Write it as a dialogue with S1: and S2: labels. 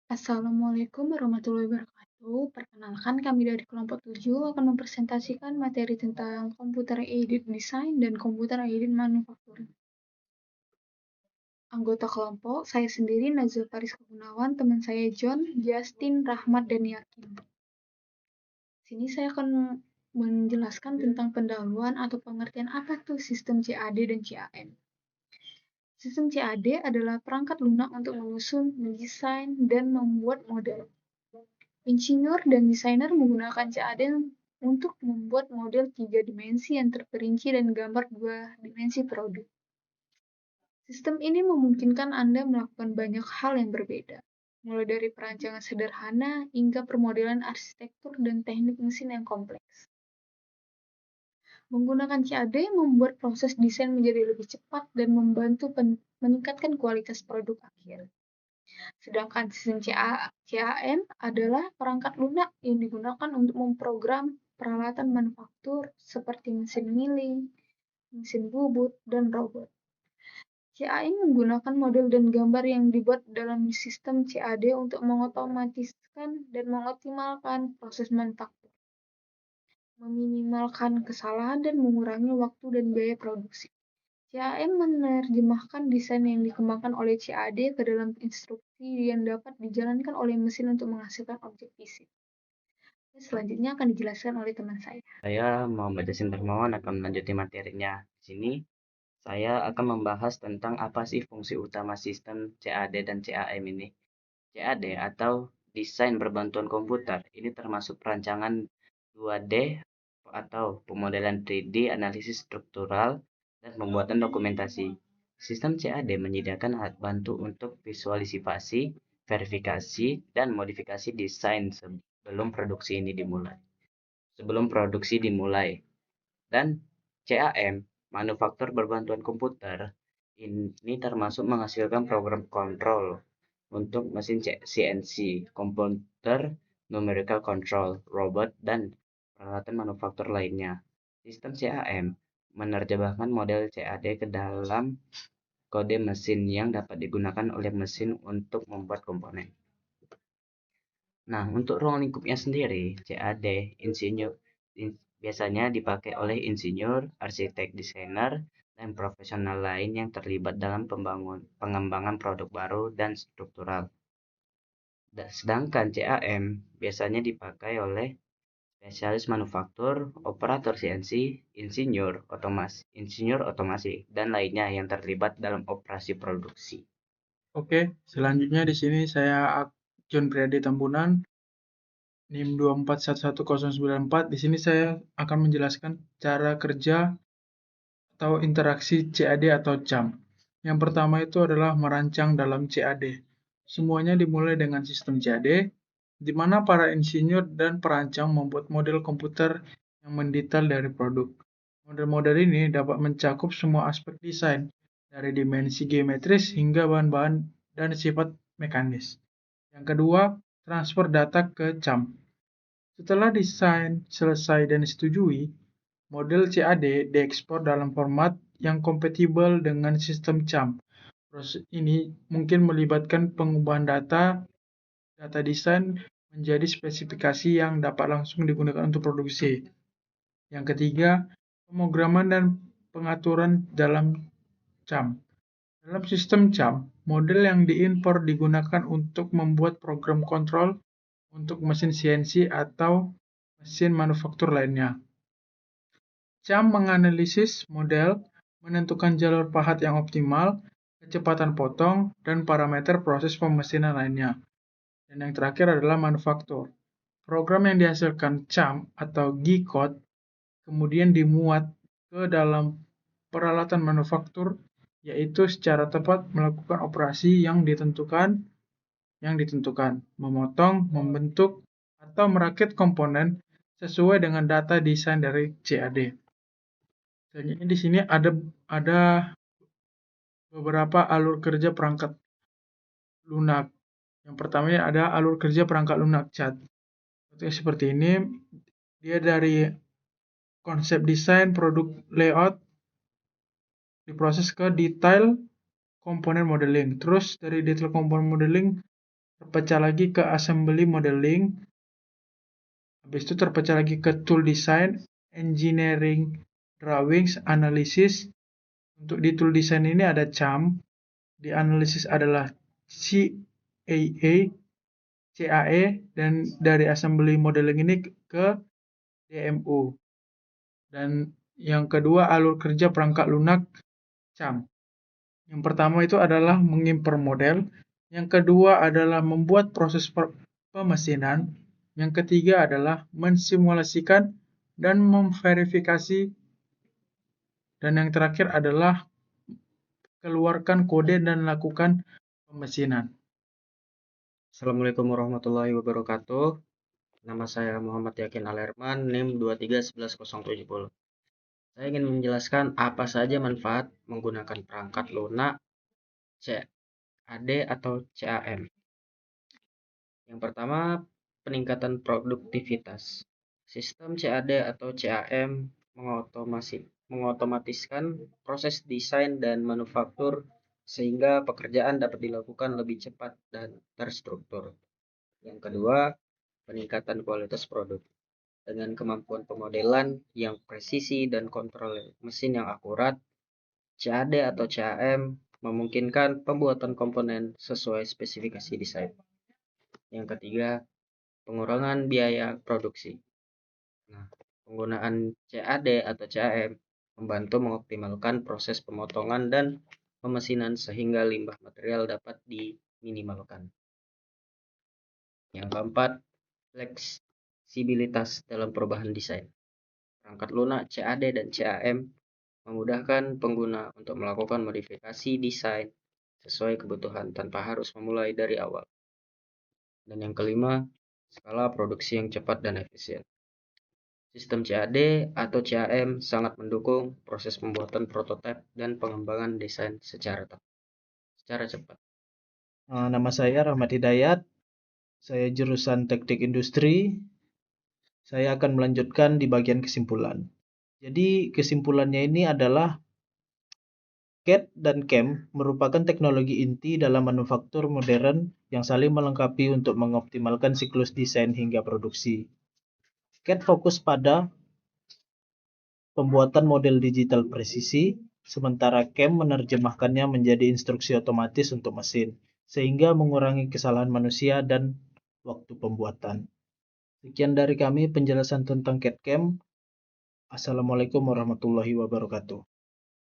S1: Assalamualaikum warahmatullahi wabarakatuh. Perkenalkan, kami dari kelompok 7 akan mempresentasikan materi tentang Computer Aided Design dan Computer Aided Manufacturing. Anggota kelompok, saya sendiri Nazil Faris Gunawan, teman saya John, Justin, Rahmat, dan Yakin. Sini saya akan menjelaskan tentang pendahuluan atau pengertian apa tuh sistem CAD dan CAM. Sistem CAD adalah perangkat lunak untuk menyusun, mendesain, dan membuat model. Insinyur dan desainer menggunakan CAD untuk membuat model 3 dimensi yang terperinci dan gambar 2 dimensi produk. Sistem ini memungkinkan Anda melakukan banyak hal yang berbeda, mulai dari perancangan sederhana hingga permodelan arsitektur dan teknik mesin yang kompleks. Menggunakan CAD membuat proses desain menjadi lebih cepat dan membantu meningkatkan kualitas produk akhir. Sedangkan sistem CAM adalah perangkat lunak yang digunakan untuk memprogram peralatan manufaktur seperti mesin milling, mesin bubut, dan robot. CAM menggunakan model dan gambar yang dibuat dalam sistem CAD untuk mengotomatiskan dan mengoptimalkan proses manufaktur, meminimalkan kesalahan, dan mengurangi waktu dan biaya produksi. CAM menerjemahkan desain yang dikembangkan oleh CAD ke dalam instruksi yang dapat dijalankan oleh mesin untuk menghasilkan objek fisik. Selanjutnya akan dijelaskan oleh teman saya.
S2: Saya Muhammad Yasin Darmawan akan melanjuti materinya. Di sini saya akan membahas tentang apa sih fungsi utama sistem CAD dan CAM ini. CAD atau desain berbantuan komputer ini termasuk perancangan 2D atau pemodelan 3D, analisis struktural, dan pembuatan dokumentasi. Sistem CAD menyediakan alat bantu untuk visualisasi, verifikasi, dan modifikasi desain sebelum produksi dimulai. Dan CAM, manufaktur berbantuan komputer, ini termasuk menghasilkan program kontrol untuk mesin CNC, komputer numerical control, robot, dan peralatan manufaktur lainnya. Sistem CAM menerjemahkan model CAD ke dalam kode mesin yang dapat digunakan oleh mesin untuk membuat komponen. Nah, untuk ruang lingkupnya sendiri, CAD biasanya dipakai oleh insinyur, arsitek, desainer, dan profesional lain yang terlibat dalam pengembangan produk baru dan struktural. Sedangkan CAM biasanya dipakai oleh spesialis manufaktur, operator CNC, insinyur otomasi, dan lainnya yang terlibat dalam operasi produksi.
S3: Oke, selanjutnya di sini saya John Priadi Tambunan, NIM 2411094. Di sini saya akan menjelaskan cara kerja atau interaksi CAD atau CAM. Yang pertama itu adalah merancang dalam CAD. Semuanya dimulai dengan sistem CAD, di mana para insinyur dan perancang membuat model komputer yang mendetail dari produk. Model-model ini dapat mencakup semua aspek desain, dari dimensi geometris hingga bahan-bahan dan sifat mekanis. Yang kedua, transfer data ke CAM. Setelah desain selesai dan disetujui, model CAD diekspor dalam format yang kompatibel dengan sistem CAM. Proses ini mungkin melibatkan pengubahan data desain menjadi spesifikasi yang dapat langsung digunakan untuk produksi. Yang ketiga, pemrograman dan pengaturan dalam CAM. Dalam sistem CAM, model yang diimpor digunakan untuk membuat program kontrol untuk mesin CNC atau mesin manufaktur lainnya. CAM menganalisis model, menentukan jalur pahat yang optimal, kecepatan potong, dan parameter proses pemesinan lainnya. Dan yang terakhir adalah manufaktur. Program yang dihasilkan CAM atau G-code kemudian dimuat ke dalam peralatan manufaktur, yaitu secara tepat melakukan operasi yang ditentukan, memotong, membentuk, atau merakit komponen sesuai dengan data desain dari CAD. Selanjutnya di sini ada beberapa alur kerja perangkat lunak. Yang pertama ada alur kerja perangkat lunak CAD. Seperti ini, dia dari konsep desain produk layout diproses ke detail komponen modeling. Terus dari detail komponen modeling terpecah lagi ke assembly modeling, habis itu terpecah lagi ke tool design, engineering, drawings, analysis. Untuk di tool design ini ada CAM, di analisis adalah CAA, dan dari assembly modeling ini ke DMU. Dan yang kedua alur kerja perangkat lunak CAM. Yang pertama itu adalah mengimpor model, yang kedua adalah membuat proses pemesinan, yang ketiga adalah mensimulasikan dan memverifikasi, dan yang terakhir adalah keluarkan kode dan lakukan pemesinan.
S2: Assalamualaikum warahmatullahi wabarakatuh. Nama saya Muhammad Yakin Alerman, NIM 2311070. Saya ingin menjelaskan apa saja manfaat menggunakan perangkat lunak CAD atau CAM. Yang pertama, peningkatan produktivitas. Sistem CAD atau CAM mengotomatiskan proses desain dan manufaktur sehingga pekerjaan dapat dilakukan lebih cepat dan terstruktur. Yang kedua, peningkatan kualitas produk. Dengan kemampuan pemodelan yang presisi dan kontrol mesin yang akurat, CAD atau CAM memungkinkan pembuatan komponen sesuai spesifikasi desain. Yang ketiga, pengurangan biaya produksi. Penggunaan CAD atau CAM membantu mengoptimalkan proses pemotongan dan pemesinan sehingga limbah material dapat diminimalkan. Yang keempat, fleksibilitas dalam perubahan desain. Perangkat lunak CAD dan CAM memudahkan pengguna untuk melakukan modifikasi desain sesuai kebutuhan tanpa harus memulai dari awal. Dan yang kelima, skala produksi yang cepat dan efisien. Sistem CAD atau CAM sangat mendukung proses pembuatan prototipe dan pengembangan desain secara cepat.
S4: Nama saya Rahmat Hidayat, saya jurusan Teknik Industri. Saya akan melanjutkan di bagian kesimpulan. Jadi kesimpulannya ini adalah CAD dan CAM merupakan teknologi inti dalam manufaktur modern yang saling melengkapi untuk mengoptimalkan siklus desain hingga produksi. CAD fokus pada pembuatan model digital presisi, sementara CAM menerjemahkannya menjadi instruksi otomatis untuk mesin, sehingga mengurangi kesalahan manusia dan waktu pembuatan. Sekian dari kami penjelasan tentang CAD-CAM. Assalamualaikum warahmatullahi wabarakatuh.